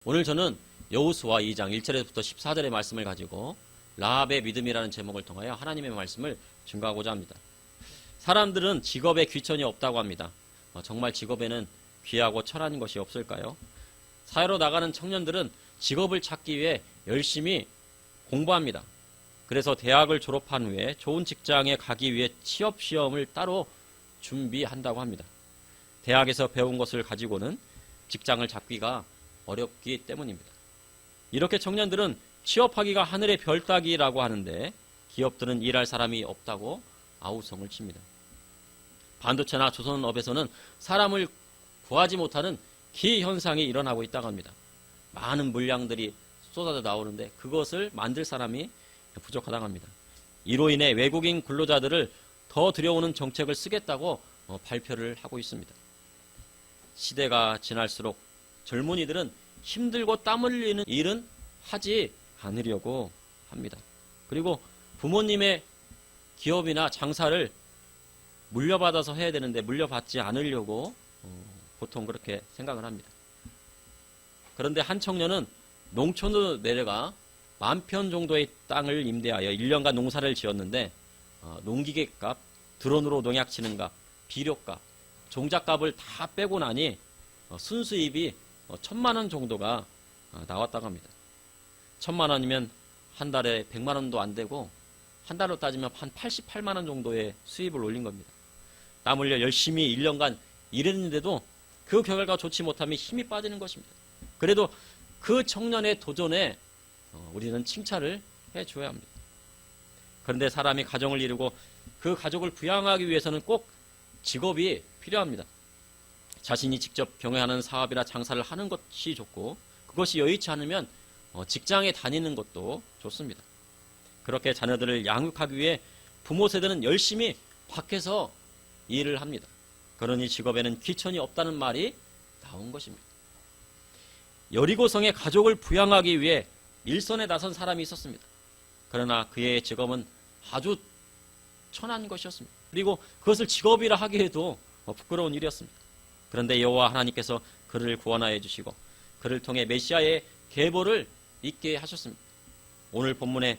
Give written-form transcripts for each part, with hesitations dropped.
오늘 저는 여호수아 2장 1절에서부터 14절의 말씀을 가지고 라합의 믿음이라는 제목을 통하여 하나님의 말씀을 증거하고자 합니다. 사람들은 직업에 귀천이 없다고 합니다. 정말 직업에는 귀하고 천한 것이 없을까요? 사회로 나가는 청년들은 직업을 찾기 위해 열심히 공부합니다. 그래서 대학을 졸업한 후에 좋은 직장에 가기 위해 취업 시험을 따로 준비한다고 합니다. 대학에서 배운 것을 가지고는 직장을 잡기가 어렵기 때문입니다. 이렇게 청년들은 취업하기가 하늘의 별 따기라고 하는데 기업들은 일할 사람이 없다고 아우성을 칩니다. 반도체나 조선업에서는 사람을 구하지 못하는 기현상이 일어나고 있다고 합니다. 많은 물량들이 쏟아져 나오는데 그것을 만들 사람이 부족하다고 합니다. 이로 인해 외국인 근로자들을 더 들여오는 정책을 쓰겠다고 발표를 하고 있습니다. 시대가 지날수록 젊은이들은 힘들고 땀 흘리는 일은 하지 않으려고 합니다. 그리고 부모님의 기업이나 장사를 물려받아서 해야 되는데 물려받지 않으려고 보통 그렇게 생각을 합니다. 그런데 한 청년은 농촌으로 내려가 10,000평 정도의 땅을 임대하여 1년간 농사를 지었는데 농기계값, 드론으로 농약 치는 값, 비료값, 종잣값을 다 빼고 나니 순수입이 1,000만 원 정도가 나왔다고 합니다. 1,000만 원이면 한 달에 100만 원도 안 되고 한 달로 따지면 한 88만 원 정도의 수입을 올린 겁니다. 땀 흘려 열심히 1년간 일했는데도 그 결과가 좋지 못하면 힘이 빠지는 것입니다. 그래도 그 청년의 도전에 우리는 칭찬을 해줘야 합니다. 그런데 사람이 가정을 이루고 그 가족을 부양하기 위해서는 꼭 직업이 필요합니다. 자신이 직접 경영하는 사업이나 장사를 하는 것이 좋고 그것이 여의치 않으면 직장에 다니는 것도 좋습니다. 그렇게 자녀들을 양육하기 위해 부모 세대는 열심히 밖에서 일을 합니다. 그러니 직업에는 귀천이 없다는 말이 나온 것입니다. 여리고성의 가족을 부양하기 위해 일선에 나선 사람이 있었습니다. 그러나 그의 직업은 아주 천한 것이었습니다. 그리고 그것을 직업이라 하기에도 부끄러운 일이었습니다. 그런데 여호와 하나님께서 그를 구원하여 주시고 그를 통해 메시아의 계보를 있게 하셨습니다. 오늘 본문에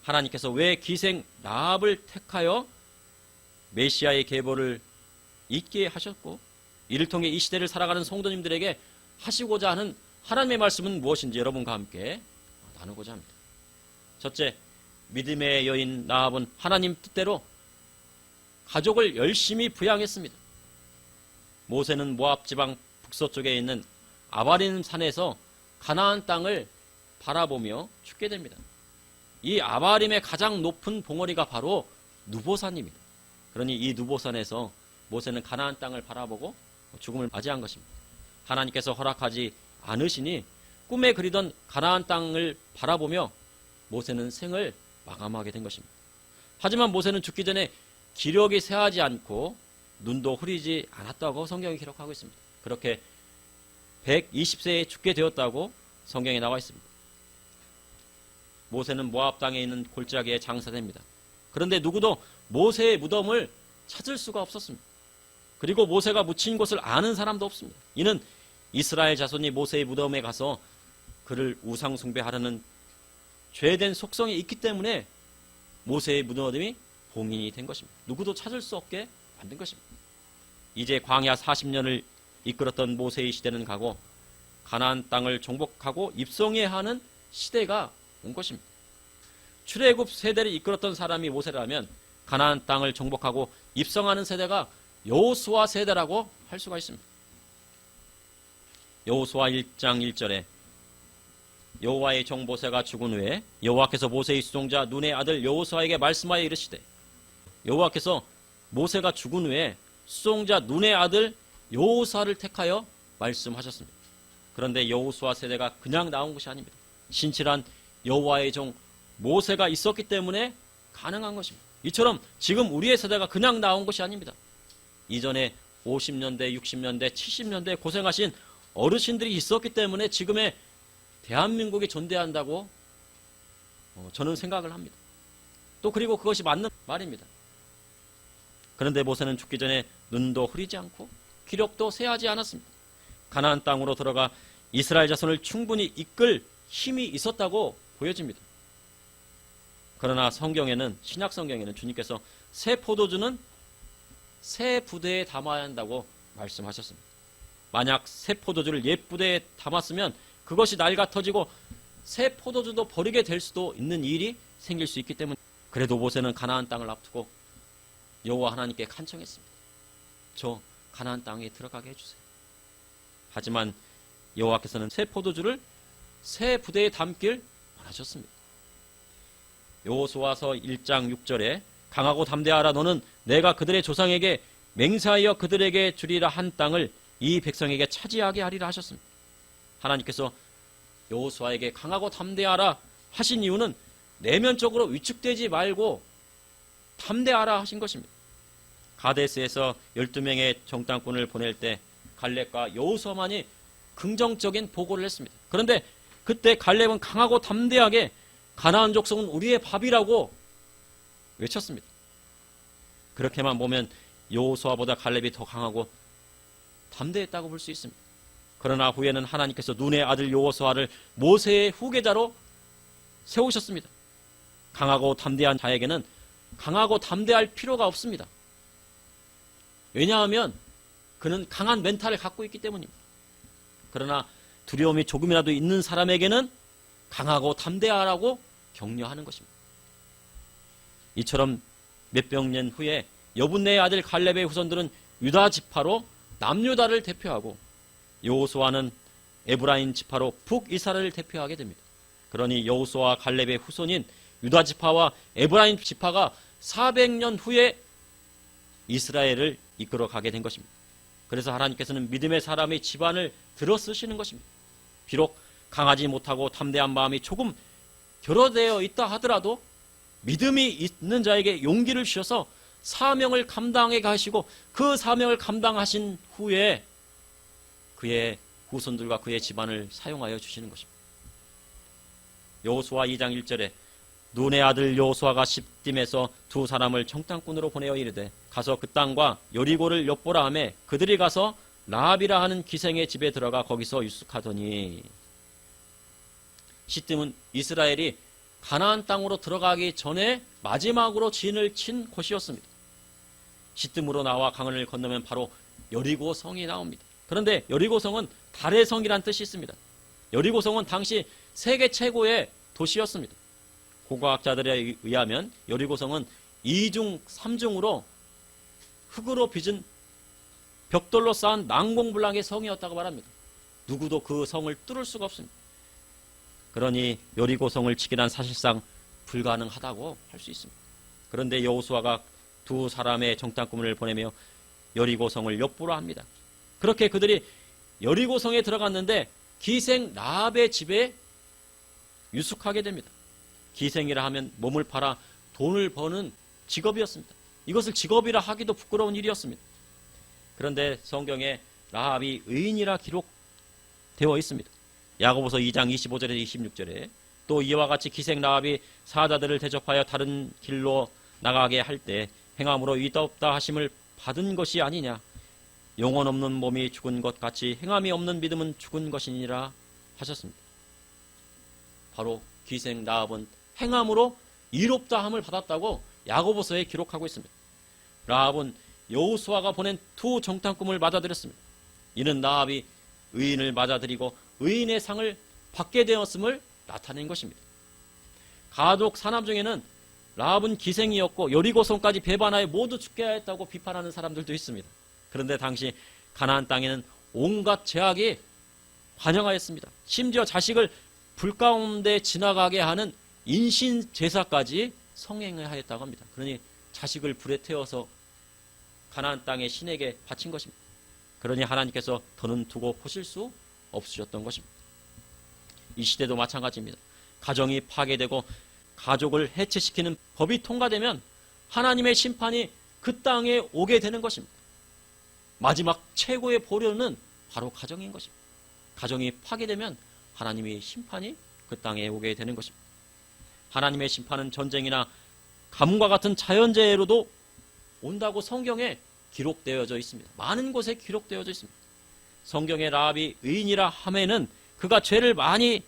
하나님께서 왜 기생 라합을 택하여 메시아의 계보를 있게 하셨고 이를 통해 이 시대를 살아가는 성도님들에게 하시고자 하는 하나님의 말씀은 무엇인지 여러분과 함께 나누고자 합니다. 첫째, 믿음의 여인 라합은 하나님 뜻대로 가족을 열심히 부양했습니다. 모세는 모압 지방 북서쪽에 있는 아바림 산에서 가나안 땅을 바라보며 죽게 됩니다. 이 아바림의 가장 높은 봉우리가 바로 누보산입니다. 그러니 이 누보산에서 모세는 가나안 땅을 바라보고 죽음을 맞이한 것입니다. 하나님께서 허락하지 않으시니 꿈에 그리던 가나안 땅을 바라보며 모세는 생을 마감하게 된 것입니다. 하지만 모세는 죽기 전에 기력이 쇠하지 않고 눈도 흐리지 않았다고 성경이 기록하고 있습니다. 그렇게 120세에 죽게 되었다고 성경에 나와 있습니다. 모세는 모압 땅에 있는 골짜기에 장사됩니다. 그런데 누구도 모세의 무덤을 찾을 수가 없었습니다. 그리고 모세가 묻힌 곳을 아는 사람도 없습니다. 이는 이스라엘 자손이 모세의 무덤에 가서 그를 우상 숭배하려는 죄된 속성이 있기 때문에 모세의 무덤이 봉인이 된 것입니다. 누구도 찾을 수 없게 만든 것입니다. 이제 광야 40년을 이끌었던 모세의 시대는 가고 가나안 땅을 정복하고 입성해야 하는 시대가 온 것입니다. 출애굽 세대를 이끌었던 사람이 모세라면 가나안 땅을 정복하고 입성하는 세대가 여호수아 세대라고 할 수가 있습니다. 여호수아 1장 1절에 여호와의 종 모세가 죽은 후에 여호와께서 모세의 수종자 눈의 아들 여호수아에게 말씀하여 이르시되, 여호와께서 모세가 죽은 후에 수종자 눈의 아들 여호수아를 택하여 말씀하셨습니다. 그런데 여호수아 세대가 그냥 나온 것이 아닙니다. 신실한 여호와의 종 모세가 있었기 때문에 가능한 것입니다. 이처럼 지금 우리의 세대가 그냥 나온 것이 아닙니다. 이전에 50년대, 60년대, 70년대 고생하신 어르신들이 있었기 때문에 지금의 대한민국이 존재한다고 저는 생각을 합니다. 또 그리고 그것이 맞는 말입니다. 그런데 모세는 죽기 전에 눈도 흐리지 않고 기력도 쇠하지 않았습니다. 가나안 땅으로 들어가 이스라엘 자손을 충분히 이끌 힘이 있었다고 보여집니다. 그러나 성경에는, 신약 성경에는 주님께서 새 포도주는 새 부대에 담아야 한다고 말씀하셨습니다. 만약 새 포도주를 옛 부대에 담았으면 그것이 낡아터지고 새 포도주도 버리게 될 수도 있는 일이 생길 수 있기 때문에, 그래도 모세는 가나안 땅을 앞두고 여호와 하나님께 간청했습니다. 저 가나안 땅에 들어가게 해주세요. 하지만 여호와께서는 새 포도주를 새 부대에 담길 원하셨습니다. 여호수아서 1장 6절에 강하고 담대하라. 너는 내가 그들의 조상에게 맹세하여 그들에게 주리라 한 땅을 이 백성에게 차지하게 하리라 하셨습니다. 하나님께서 여호수아에게 강하고 담대하라 하신 이유는 내면적으로 위축되지 말고 담대하라 하신 것입니다. 가데스에서 12명의 정탐꾼을 보낼 때 갈렙과 여호수아만이 긍정적인 보고를 했습니다. 그런데 그때 갈렙은 강하고 담대하게 가나안 족속은 우리의 밥이라고 외쳤습니다. 그렇게만 보면 여호수아보다 갈렙이 더 강하고 담대했다고 볼 수 있습니다. 그러나 후에는 하나님께서 눈의 아들 여호수아를 모세의 후계자로 세우셨습니다. 강하고 담대한 자에게는 강하고 담대할 필요가 없습니다. 왜냐하면 그는 강한 멘탈을 갖고 있기 때문입니다. 그러나 두려움이 조금이라도 있는 사람에게는 강하고 담대하라고 격려하는 것입니다. 이처럼 몇백 년 후에 여분네의 아들 갈렙의 후손들은 유다 지파로 남유다를 대표하고 여호수아는 에브라임 지파로 북이스라엘을 대표하게 됩니다. 그러니 여호수아와 갈렙의 후손인 유다 지파와 에브라임 지파가 400년 후에 이스라엘을 이끌어 가게 된 것입니다. 그래서 하나님께서는 믿음의 사람의 집안을 들어 쓰시는 것입니다. 비록 강하지 못하고 담대한 마음이 조금 결여되어 있다 하더라도 믿음이 있는 자에게 용기를 주셔서 사명을 감당해 가시고 그 사명을 감당하신 후에 그의 후손들과 그의 집안을 사용하여 주시는 것입니다. 여호수아 2장 1절에 눈의 아들 여호수아가 십딤에서 두 사람을 정탐꾼으로 보내어 이르되 가서 그 땅과 여리고를 엿보라 하며 그들이 가서 라합이라 하는 기생의 집에 들어가 거기서 유숙하더니, 시딤은 이스라엘이 가나안 땅으로 들어가기 전에 마지막으로 진을 친 곳이었습니다. 시딤으로 나와 강을 건너면 바로 여리고 성이 나옵니다. 그런데 여리고 성은 달의 성이란 뜻이 있습니다. 여리고 성은 당시 세계 최고의 도시였습니다. 고고학자들에 의하면 여리고 성은 2중 3중으로 흙으로 빚은 벽돌로 쌓은 난공불락의 성이었다고 말합니다. 누구도 그 성을 뚫을 수가 없습니다. 그러니 여리고 성을 치기란 사실상 불가능하다고 할 수 있습니다. 그런데 여호수아가 두 사람의 정탐꾼을 보내며 여리고 성을 엿보라 합니다. 그렇게 그들이 여리고 성에 들어갔는데 기생 라합의 집에 유숙하게 됩니다. 기생이라 하면 몸을 팔아 돈을 버는 직업이었습니다. 이것을 직업이라 하기도 부끄러운 일이었습니다. 그런데 성경에 라합이 의인이라 기록되어 있습니다. 야고보서 2장 25절에서 26절에 또 이와 같이 기생 라합이 사자들을 대접하여 다른 길로 나가게 할 때 행함으로 있다 없다 하심을 받은 것이 아니냐. 영혼 없는 몸이 죽은 것 같이 행함이 없는 믿음은 죽은 것이니라 하셨습니다. 바로 기생 라합은 행함으로 이롭다함을 받았다고 야고보서에 기록하고 있습니다. 라합은 여호수아가 보낸 두 정탐꾼을 맞아들였습니다. 이는 라합이 의인을 맞아들이고 의인의 상을 받게 되었음을 나타낸 것입니다. 가족 사남 중에는 라합은 기생이었고 여리고성까지 배반하여 모두 죽게 하였다고 비판하는 사람들도 있습니다. 그런데 당시 가나안 땅에는 온갖 제약이 반영하였습니다. 심지어 자식을 불 가운데 지나가게 하는 인신 제사까지 성행을 하였다고 합니다. 그러니 자식을 불에 태워서 가나안 땅의 신에게 바친 것입니다. 그러니 하나님께서 더는 두고 보실 수 없으셨던 것입니다. 이 시대도 마찬가지입니다. 가정이 파괴되고 가족을 해체시키는 법이 통과되면 하나님의 심판이 그 땅에 오게 되는 것입니다. 마지막 최고의 보료는 바로 가정인 것입니다. 가정이 파괴되면 하나님의 심판이 그 땅에 오게 되는 것입니다. 하나님의 심판은 전쟁이나 가뭄과 같은 자연재해로도 온다고 성경에 기록되어져 있습니다. 많은 곳에 기록되어져 있습니다. 성경의 라합이 의인이라 함에는 그가 죄를 많이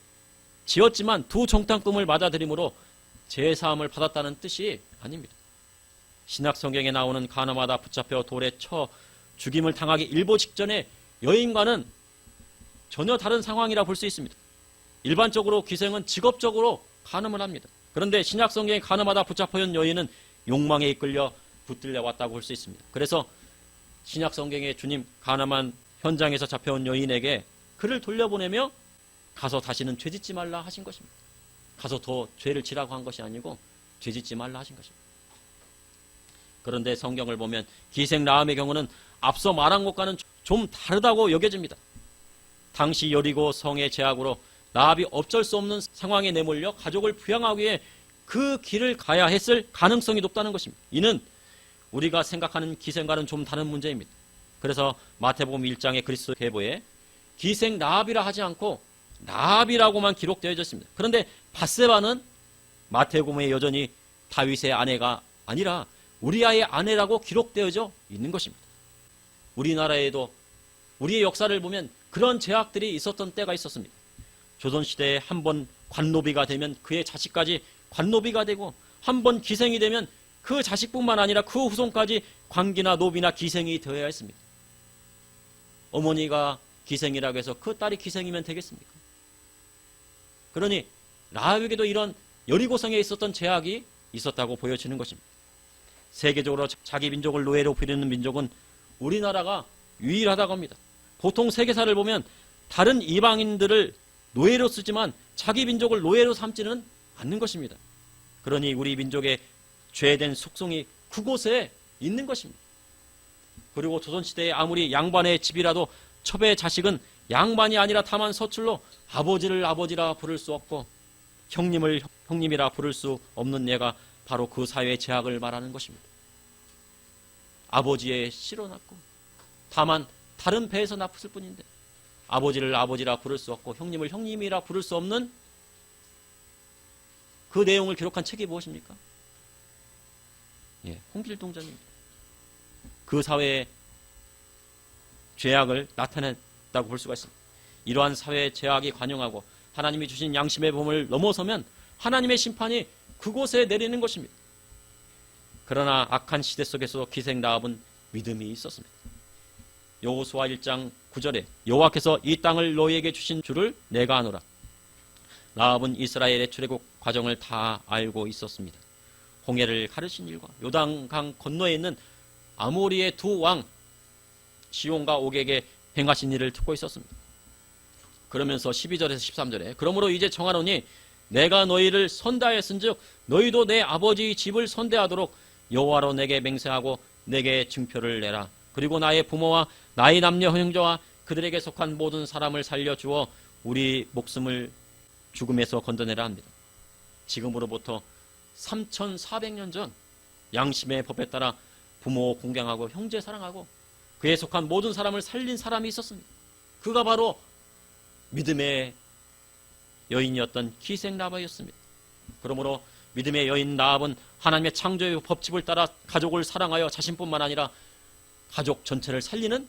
지었지만 두 정탐꾼을 맞아들임으로 제사함을 받았다는 뜻이 아닙니다. 신약 성경에 나오는 가늠하다 붙잡혀 돌에 쳐 죽임을 당하기 일보 직전에 여인과는 전혀 다른 상황이라 볼 수 있습니다. 일반적으로 기생은 직업적으로 간음을 합니다. 그런데 신약 성경에 간음하다 붙잡혀온 여인은 욕망에 이끌려 붙들려 왔다고 볼 수 있습니다. 그래서 신약 성경에 주님 간음한 현장에서 잡혀온 여인에게 그를 돌려보내며 가서 다시는 죄짓지 말라 하신 것입니다. 가서 더 죄를 지라고 한 것이 아니고 죄짓지 말라 하신 것입니다. 그런데 성경을 보면 기생 라함의 경우는 앞서 말한 것과는 좀 다르다고 여겨집니다. 당시 여리고 성의 제약으로 라합이 어쩔 수 없는 상황에 내몰려 가족을 부양하기 위해 그 길을 가야 했을 가능성이 높다는 것입니다. 이는 우리가 생각하는 기생과는 좀 다른 문제입니다. 그래서 마태복음 1장의 그리스도 계보에 기생 라합이라 하지 않고 라합이라고만 기록되어 있습니다. 그런데 밧세바는 마태복음에 여전히 다윗의 아내가 아니라 우리아의 아내라고 기록되어져 있는 것입니다. 우리나라에도 우리의 역사를 보면 그런 제약들이 있었던 때가 있었습니다. 조선시대에 한 번 관노비가 되면 그의 자식까지 관노비가 되고 한 번 기생이 되면 그 자식뿐만 아니라 그 후손까지 관기나 노비나 기생이 되어야 했습니다. 어머니가 기생이라고 해서 그 딸이 기생이면 되겠습니까? 그러니 라합에게도 이런 여리고성에 있었던 제약이 있었다고 보여지는 것입니다. 세계적으로 자기 민족을 노예로 부리는 민족은 우리나라가 유일하다고 합니다. 보통 세계사를 보면 다른 이방인들을 노예로 쓰지만 자기 민족을 노예로 삼지는 않는 것입니다. 그러니 우리 민족의 죄된 숙성이 그곳에 있는 것입니다. 그리고 조선시대에 아무리 양반의 집이라도 첩의 자식은 양반이 아니라 다만 서출로 아버지를 아버지라 부를 수 없고 형님을 형님이라 부를 수 없는 예가 바로 그 사회의 제약을 말하는 것입니다. 아버지의 씨로 낳고 다만 다른 배에서 낳았을 뿐인데 아버지를 아버지라 부를 수 없고 형님을 형님이라 부를 수 없는 그 내용을 기록한 책이 무엇입니까? 홍길동전입니다. 그 사회의 죄악을 나타냈다고 볼 수가 있습니다. 이러한 사회의 죄악이 관영하고 하나님이 주신 양심의 범을 넘어서면 하나님의 심판이 그곳에 내리는 것입니다. 그러나 악한 시대 속에서 기생 라합은 믿음이 있었습니다. 여호수아 1장 9절에 여호와께서 이 땅을 너희에게 주신 줄을 내가 아노라. 라합은 이스라엘의 출애굽 과정을 다 알고 있었습니다. 홍해를 가르신 일과 요단강 건너에 있는 아모리의 두 왕 시온과 옥에게 행하신 일을 듣고 있었습니다. 그러면서 12절에서 13절에 그러므로 이제 정하노니 내가 너희를 선대하였은즉 너희도 내 아버지 집을 선대하도록 여호와로 내게 맹세하고 내게 증표를 내라. 그리고 나의 부모와 나의 남녀 형제와 그들에게 속한 모든 사람을 살려주어 우리 목숨을 죽음에서 건져내라 합니다. 지금으로부터 3400년 전 양심의 법에 따라 부모 공경하고 형제 사랑하고 그에 속한 모든 사람을 살린 사람이 있었습니다. 그가 바로 믿음의 여인이었던 기생 라합이었습니다. 그러므로 믿음의 여인 라합은 하나님의 창조의 법칙을 따라 가족을 사랑하여 자신뿐만 아니라 가족 전체를 살리는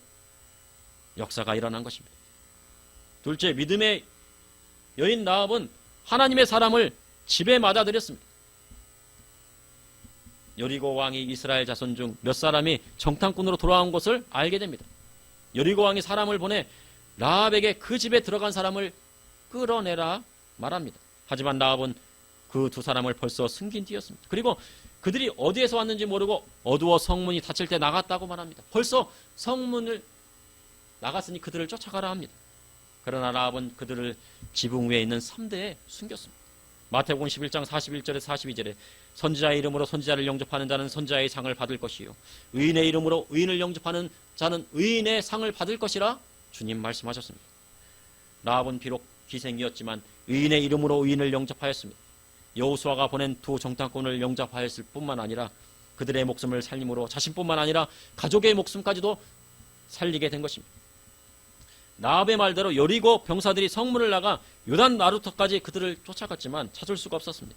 역사가 일어난 것입니다. 둘째, 믿음의 여인 라합은 하나님의 사람을 집에 맞아들였습니다. 여리고 왕이 이스라엘 자손 중 몇 사람이 정탐꾼으로 돌아온 것을 알게 됩니다. 여리고 왕이 사람을 보내 라합에게 그 집에 들어간 사람을 끌어내라 말합니다. 하지만 라합은 그 두 사람을 벌써 숨긴 뒤였습니다. 그리고 그들이 어디에서 왔는지 모르고 어두워 성문이 닫힐 때 나갔다고 말합니다. 벌써 성문을 나갔으니 그들을 쫓아가라 합니다. 그러나 라합은 그들을 지붕 위에 있는 삼대에 숨겼습니다. 마태복음 11장 41절에 42절에 선지자의 이름으로 선지자를 영접하는 자는 선지자의 상을 받을 것이요 의인의 이름으로 의인을 영접하는 자는 의인의 상을 받을 것이라 주님 말씀하셨습니다. 라합은 비록 기생이었지만 의인의 이름으로 의인을 영접하였습니다. 여호수아가 보낸 두 정탐꾼을 영접하였을 뿐만 아니라 그들의 목숨을 살림으로 자신뿐만 아니라 가족의 목숨까지도 살리게 된 것입니다. 라합의 말대로 여리고 병사들이 성문을 나가 요단 나루터까지 그들을 쫓아갔지만 찾을 수가 없었습니다.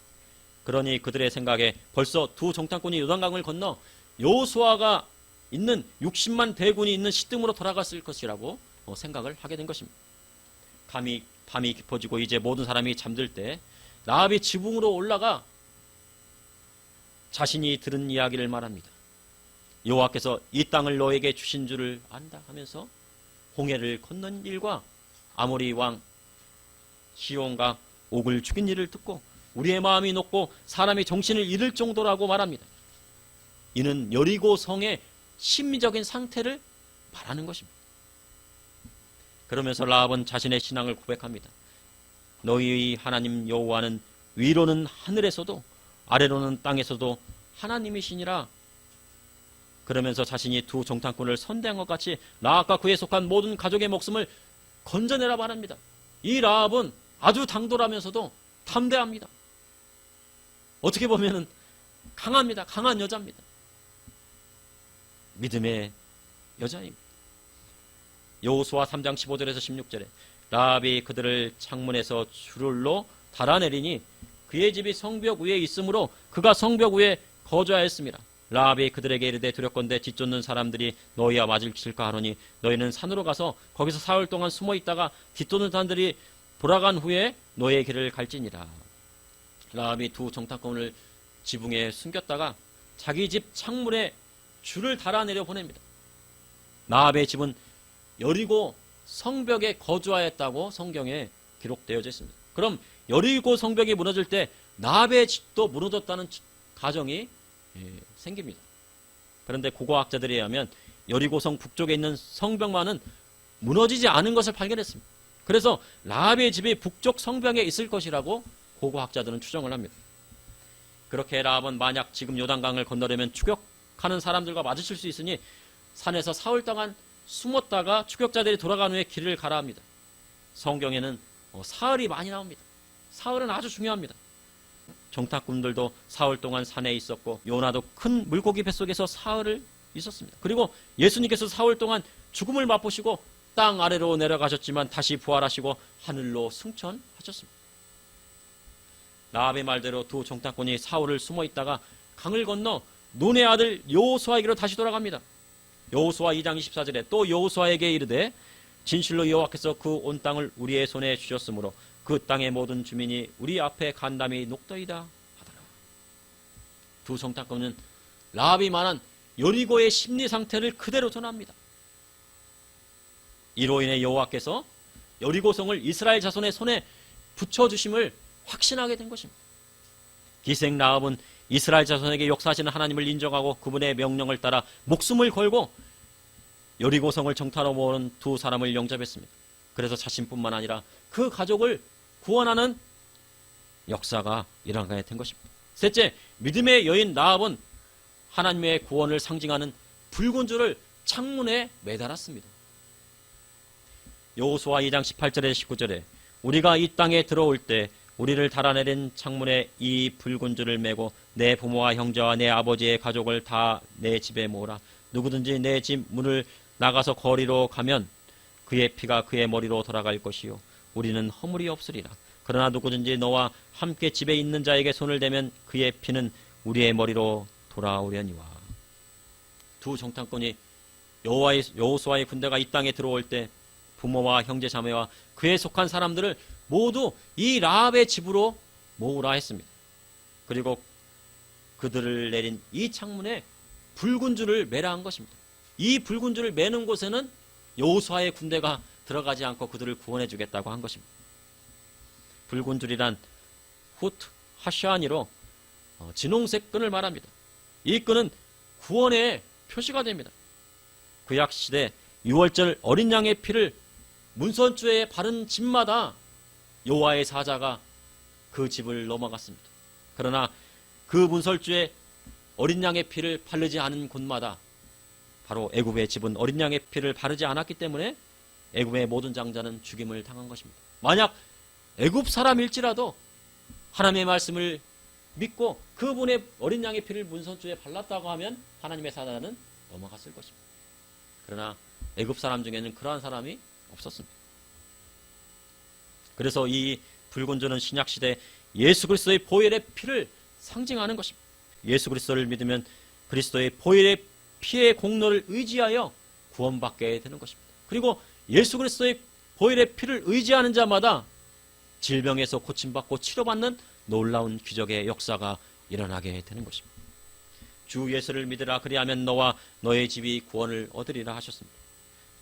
그러니 그들의 생각에 벌써 두 정탐꾼이 요단강을 건너 여호수아가 있는 60만 대군이 있는 시뜸으로 돌아갔을 것이라고 생각을 하게 된 것입니다. 감히 밤이 깊어지고 이제 모든 사람이 잠들 때 라합이 지붕으로 올라가 자신이 들은 이야기를 말합니다. 여호와께서 이 땅을 너에게 주신 줄을 안다 하면서 홍해를 건넌 일과 아모리 왕 시온과 옥을 죽인 일을 듣고 우리의 마음이 녹고 사람이 정신을 잃을 정도라고 말합니다. 이는 여리고 성의 심리적인 상태를 말하는 것입니다. 그러면서 라합은 자신의 신앙을 고백합니다. 너희의 하나님 여호와는 위로는 하늘에서도 아래로는 땅에서도 하나님이시니라. 그러면서 자신이 두 정탐꾼을 선대한 것 같이 라합과 그에 속한 모든 가족의 목숨을 건져내라 말합니다. 이 라합은 아주 당돌하면서도 담대합니다. 어떻게 보면 강합니다. 강한 여자입니다. 믿음의 여자입니다. 여호수아 3장 15절에서 16절에 라합이 그들을 창문에서 줄로 달아내리니 그의 집이 성벽 위에 있으므로 그가 성벽 위에 거주하였습니다. 라합이 그들에게 이르되 두렵건대 뒤쫓는 사람들이 너희와 맞을칠까 하노니 너희는 산으로 가서 거기서 사흘 동안 숨어 있다가 뒤쫓는 사람들이 돌아간 후에 너희의 길을 갈지니라. 라합이 두 정탐꾼을 지붕에 숨겼다가 자기 집 창문에 줄을 달아내려 보냅니다. 라합의 집은 여리고 성벽에 거주하였다고 성경에 기록되어져 있습니다. 그럼 여리고 성벽이 무너질 때 라합의 집도 무너졌다는 가정이 생깁니다. 그런데 고고학자들에 의하면 여리고성 북쪽에 있는 성벽만은 무너지지 않은 것을 발견했습니다. 그래서 라합의 집이 북쪽 성벽에 있을 것이라고 고고학자들은 추정을 합니다. 그렇게 라합은 만약 지금 요단강을 건너려면 추격하는 사람들과 마주칠 수 있으니 산에서 사흘 동안 숨었다가 추격자들이 돌아간 후에 길을 가라 합니다. 성경에는 사흘이 많이 나옵니다. 사흘은 아주 중요합니다. 정탐꾼들도 사흘 동안 산에 있었고 요나도 큰 물고기 뱃속에서 사흘을 있었습니다. 그리고 예수님께서 사흘 동안 죽음을 맛보시고 땅 아래로 내려가셨지만 다시 부활하시고 하늘로 승천하셨습니다. 라합의 말대로 두 정탐꾼이 사흘을 숨어 있다가 강을 건너 눈의 아들 여호수아에게로 다시 돌아갑니다. 여호수아 2장 24절에 또 여호수아에게 이르되 진실로 여호와께서 그 온 땅을 우리의 손에 주셨으므로 그 땅의 모든 주민이 우리 앞에 간담이 녹더이다 하더라. 두 정탐꾼은 라합이 말한 여리고의 심리 상태를 그대로 전합니다. 이로 인해 여호와께서 여리고성을 이스라엘 자손의 손에 붙여주심을 확신하게 된 것입니다. 기생 라합은 이스라엘 자손에게 역사하시는 하나님을 인정하고 그분의 명령을 따라 목숨을 걸고 여리고성을 정탐하러 모은 두 사람을 영접했습니다. 그래서 자신뿐만 아니라 그 가족을 구원하는 역사가 일어나게 된 것입니다. 셋째, 믿음의 여인 라합은 하나님의 구원을 상징하는 붉은 줄을 창문에 매달았습니다. 여호수아 2장 18절에 19절에 우리가 이 땅에 들어올 때 우리를 달아내린 창문에 이 붉은 줄을 메고 내 부모와 형제와 내 아버지의 가족을 다 내 집에 모으라. 누구든지 내 집 문을 나가서 거리로 가면 그의 피가 그의 머리로 돌아갈 것이요 우리는 허물이 없으리라. 그러나 누구든지 너와 함께 집에 있는 자에게 손을 대면 그의 피는 우리의 머리로 돌아오려니와. 두 정탐꾼이 여호수아의 군대가 이 땅에 들어올 때 부모와 형제 자매와 그에 속한 사람들을 모두 이 라합의 집으로 모으라 했습니다. 그리고 그들을 내린 이 창문에 붉은 줄을 매라 한 것입니다. 이 붉은 줄을 매는 곳에는 여호수아의 군대가 들어가지 않고 그들을 구원해 주겠다고 한 것입니다. 붉은 줄이란 후트 하샤니로 진홍색 끈을 말합니다. 이 끈은 구원의 표시가 됩니다. 구약 시대 6월절 어린 양의 피를 문선주에 바른 집마다 여호와의 사자가 그 집을 넘어갔습니다. 그러나 그 문설주에 어린 양의 피를 바르지 않은 곳마다 바로 애굽의 집은 어린 양의 피를 바르지 않았기 때문에 애굽의 모든 장자는 죽임을 당한 것입니다. 만약 애굽 사람일지라도 하나님의 말씀을 믿고 그분의 어린 양의 피를 문선주에 발랐다고 하면 하나님의 사자는 넘어갔을 것입니다. 그러나 애굽 사람 중에는 그러한 사람이 없었습니다. 그래서 이 붉은 줄은 신약시대 예수 그리스도의 보혈의 피를 상징하는 것입니다. 예수 그리스도를 믿으면 그리스도의 보혈의 피의 공로를 의지하여 구원받게 되는 것입니다. 그리고 예수 그리스도의 보혈의 피를 의지하는 자마다 질병에서 고침받고 치료받는 놀라운 기적의 역사가 일어나게 되는 것입니다. 주 예수를 믿으라, 그리하면 너와 너의 집이 구원을 얻으리라 하셨습니다.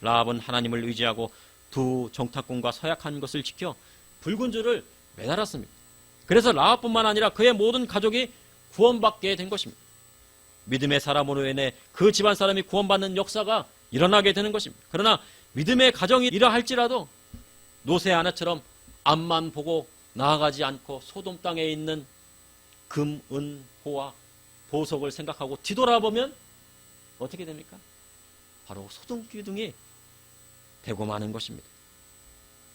라합은 하나님을 의지하고 두 정탐꾼과 서약한 것을 지켜 붉은 줄을 매달았습니다. 그래서 라합뿐만 아니라 그의 모든 가족이 구원받게 된 것입니다. 믿음의 사람으로 인해 그 집안 사람이 구원받는 역사가 일어나게 되는 것입니다. 그러나 믿음의 가정이 이라 할지라도 노새 아내처럼 앞만 보고 나아가지 않고 소돔 땅에 있는 금, 은, 호와 보석을 생각하고 뒤돌아보면 어떻게 됩니까? 바로 소돔 기둥이 되고 마는 것입니다.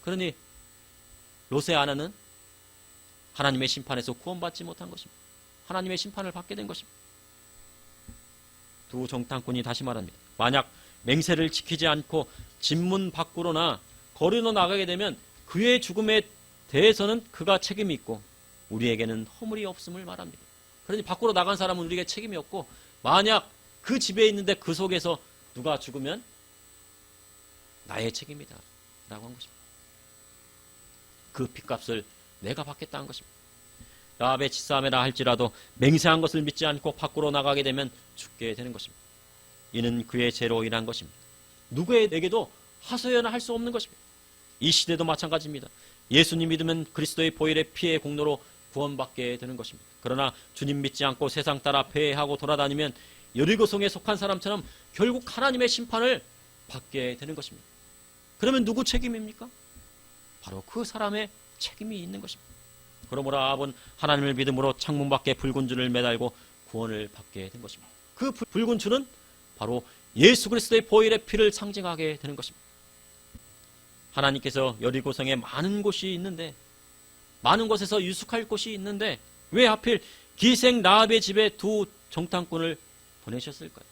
그러니 롯의 아내는 하나님의 심판에서 구원받지 못한 것입니다. 하나님의 심판을 받게 된 것입니다. 두 정탐꾼이 다시 말합니다. 만약 맹세를 지키지 않고 집문 밖으로나 거리로 나가게 되면 그의 죽음에 대해서는 그가 책임이 있고 우리에게는 허물이 없음을 말합니다. 그러니 밖으로 나간 사람은 우리에게 책임이 없고, 만약 그 집에 있는데 그 속에서 누가 죽으면 나의 책임이다 라고 한 것입니다. 그 핏값을 내가 받겠다 한 것입니다. 라합의 치사함이라 할지라도 맹세한 것을 믿지 않고 밖으로 나가게 되면 죽게 되는 것입니다. 이는 그의 죄로 인한 것입니다. 누구에게도 하소연할 수 없는 것입니다. 이 시대도 마찬가지입니다. 예수님 믿으면 그리스도의 보혈의 피의 공로로 구원받게 되는 것입니다. 그러나 주님 믿지 않고 세상 따라 배회하고 돌아다니면 여리고성에 속한 사람처럼 결국 하나님의 심판을 받게 되는 것입니다. 그러면 누구 책임입니까? 바로 그 사람의 책임이 있는 것입니다. 그러므로 아합은 하나님을 믿음으로 창문 밖에 붉은 줄을 매달고 구원을 받게 된 것입니다. 그 붉은 줄은 바로 예수 그리스도의 보혈의 피를 상징하게 되는 것입니다. 하나님께서 여리고성에 많은 곳이 있는데, 많은 곳에서 유숙할 곳이 있는데 왜 하필 기생 라합의 집에 두 정탐꾼을 보내셨을까요?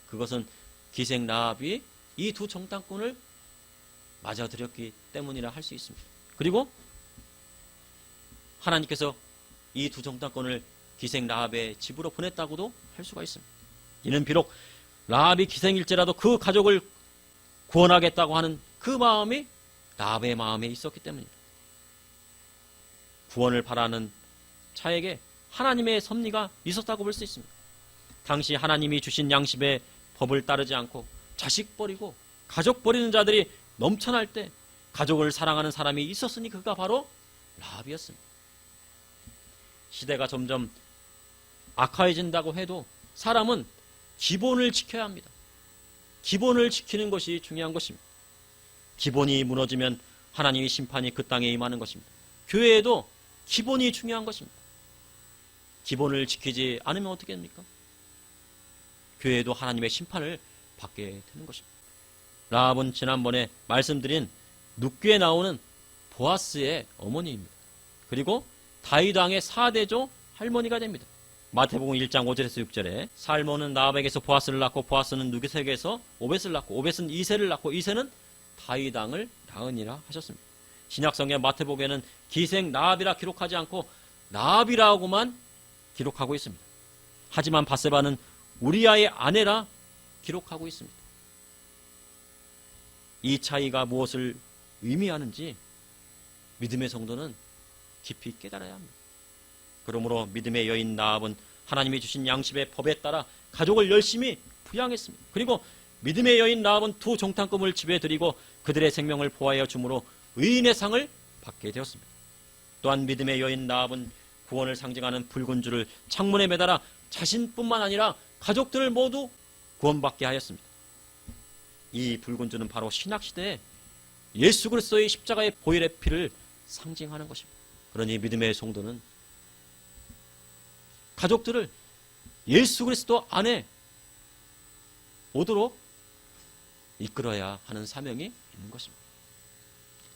그것은 기생 라합이 이 두 정탐꾼을 맞아들였기 때문이라 할 수 있습니다. 그리고 하나님께서 이 두 정탐꾼을 기생 라합의 집으로 보냈다고도 할 수가 있습니다. 이는 비록 라합이 기생일지라도 그 가족을 구원하겠다고 하는 그 마음이 라합의 마음에 있었기 때문입니다. 구원을 바라는 자에게 하나님의 섭리가 있었다고 볼 수 있습니다. 당시 하나님이 주신 양심의 법을 따르지 않고 자식 버리고 가족 버리는 자들이 넘쳐날 때 가족을 사랑하는 사람이 있었으니 그가 바로 라합이었습니다. 시대가 점점 악화해진다고 해도 사람은 기본을 지켜야 합니다. 기본을 지키는 것이 중요한 것입니다. 기본이 무너지면 하나님의 심판이 그 땅에 임하는 것입니다. 교회에도 기본이 중요한 것입니다. 기본을 지키지 않으면 어떻게 됩니까? 교회에도 하나님의 심판을 받게 되는 것입니다. 라합은 지난번에 말씀드린 룻기에 나오는 보아스의 어머니입니다. 그리고 다윗 왕의 4대조 할머니가 됩니다. 마태복음 1장 5절에서 6절에 살몬은 라합에게서 보아스를 낳고 보아스는 룻에게서 오벳을 낳고 오벳은 이새를 낳고 이새는 다윗 왕을 낳으니라 하셨습니다. 신약성경 마태복음에는 기생 라합이라 기록하지 않고 라합이라고만 기록하고 있습니다. 하지만 밧세바는 우리아의 아내라 기록하고 있습니다. 이 차이가 무엇을 의미하는지 믿음의 성도는 깊이 깨달아야 합니다. 그러므로 믿음의 여인 라합은 하나님이 주신 양심의 법에 따라 가족을 열심히 부양했습니다. 그리고 믿음의 여인 라합은 두 정탐꾼을 집에 들이고 그들의 생명을 보호하여 주므로 의인의 상을 받게 되었습니다. 또한 믿음의 여인 라합은 구원을 상징하는 붉은 줄을 창문에 매달아 자신뿐만 아니라 가족들을 모두 구원받게 하였습니다. 이 붉은 줄은 바로 신약시대에 예수 그리스도의 십자가의 보혈의 피를 상징하는 것입니다. 그러니 믿음의 성도는 가족들을 예수 그리스도 안에 오도록 이끌어야 하는 사명이 있는 것입니다.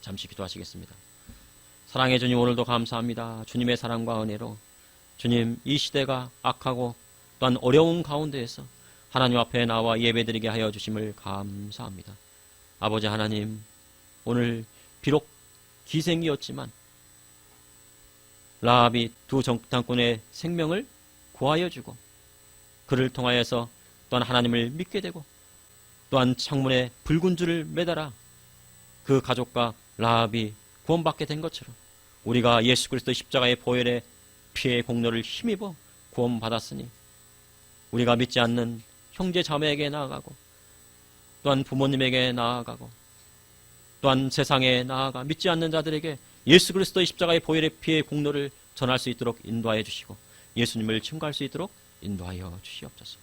잠시 기도하시겠습니다. 사랑해 주님, 오늘도 감사합니다. 주님의 사랑과 은혜로 주님, 이 시대가 악하고 또한 어려운 가운데에서 하나님 앞에 나와 예배드리게 하여 주심을 감사합니다. 아버지 하나님, 오늘 비록 기생이었지만 라합이 두 정탐꾼의 생명을 구하여 주고 그를 통하여서 또한 하나님을 믿게 되고 또한 창문에 붉은 줄을 매달아 그 가족과 라합이 구원받게 된 것처럼 우리가 예수 그리스도의 십자가의 보혈의 피의 공로를 힘입어 구원받았으니 우리가 믿지 않는 형제 자매에게 나아가고 또한 부모님에게 나아가고 또한 세상에 나아가 믿지 않는 자들에게 예수 그리스도의 십자가의 보혈의 피의 공로를 전할 수 있도록 인도하여 주시고 예수님을 증거할 수 있도록 인도하여 주시옵소서.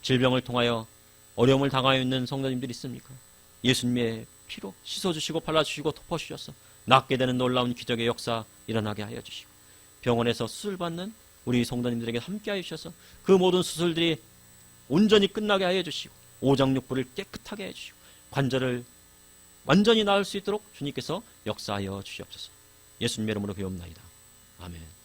질병을 통하여 어려움을 당하여 있는 성도님들이 있습니까? 예수님의 피로 씻어주시고 발라주시고 덮어주셔서 낫게 되는 놀라운 기적의 역사 일어나게 하여 주시고 병원에서 수술받는 우리 성도님들에게 함께하여 주셔서 그 모든 수술들이 온전히 끝나게 하여 주시고 오장육부를 깨끗하게 해주시고 관절을 완전히 나을 수 있도록 주님께서 역사하여 주시옵소서. 예수님의 이름으로 기도합나이다. 아멘.